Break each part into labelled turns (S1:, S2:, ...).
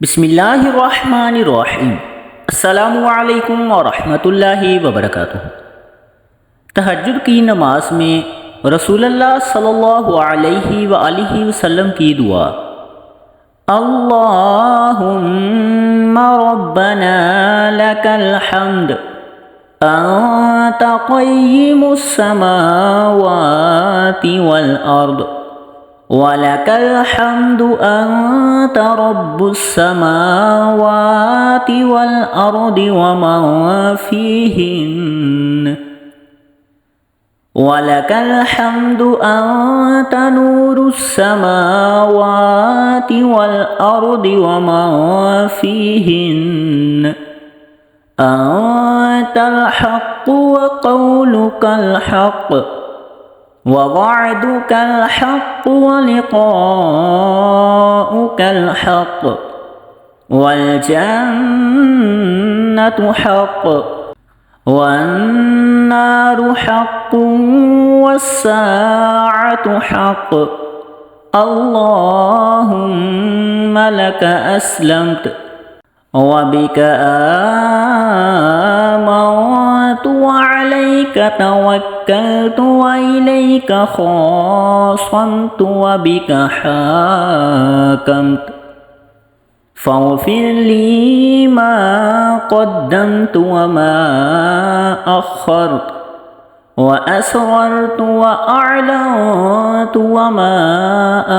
S1: बिस्मिल्लाहिर्रहमानिर्रहीम। अस्सलामु अलैकुम वरहमतुल्लाहि वबरकातुहू। तहज्जुद की नमाज में रसूलुल्लाह सल्लल्लाहु अलैहि वसल्लम की दुआ, अल्लाहुम्मा रब्बना लकल हम्द अंत क़य्यिमुस समावाति वल अर्द वलकल हम्दु अंत रब्बुस समावाति वल अर्दि वमा फ़ीहिन्न वलकल हम्दु अंत नूरुस समावाति वल अर्दि वमा फ़ीहिन्न अंतल हक़्क़ु व क़ौलुकल हक़्क़ व वअदुकल हक़्क़ु व लिक़ाउकल हक़्क़ वल जन्नतु हक़्क़ वन्नारु हक़्क़ुन वस्साअतु हक़्क़। अल्लाहुम्मा लका अस्लमतु व बिका आमनतु व अलैका तवक्कलतु व इलैका खासमतु व बिका हाकमतु फ़ग़फ़िर ली मा क़द्दमतु व मा अख़्ख़रतु व असररतु व अअलनतु व मा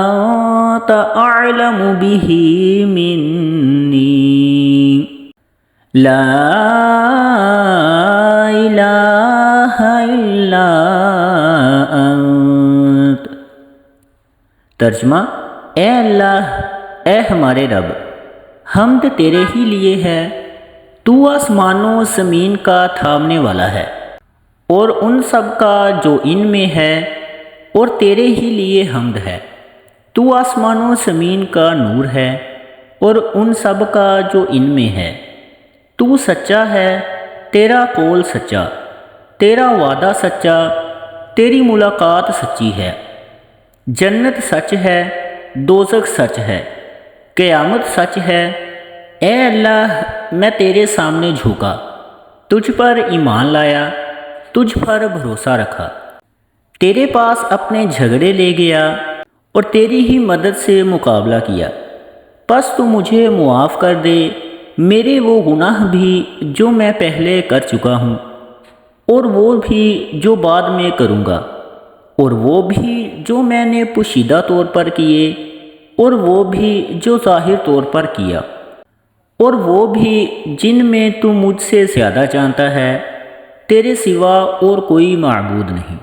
S1: अंत अअलमु बिही मिन्नी ला इलाहा इल्ला अंत। तर्जुमा, ए अल्लाह, ए हमारे रब, हम्द तेरे ही लिए है। तू आसमानों ज़मीन का थामने वाला है और उन सब का जो इनमें है, और तेरे ही लिए हम्द है। तू आसमानों ज़मीन का नूर है और उन सब का जो इनमें है। तू सच्चा है, तेरा कौल सच्चा, तेरा वादा सच्चा, तेरी मुलाकात सच्ची है। जन्नत सच है, दोज़ख सच है, क़यामत सच है। ए अल्लाह, मैं तेरे सामने झुका, तुझ पर ईमान लाया, तुझ पर भरोसा रखा, तेरे पास अपने झगड़े ले गया और तेरी ही मदद से मुकाबला किया। बस तू मुझे मुआफ़ कर दे मेरे वो गुनाह भी जो मैं पहले कर चुका हूँ, और वो भी जो बाद में करूँगा, और वो भी जो मैंने पोशीदा तौर पर किए, और वो भी जो ज़ाहिर तौर पर किया, और वो भी जिनमें तू मुझसे ज़्यादा जानता है। तेरे सिवा और कोई माबूद नहीं।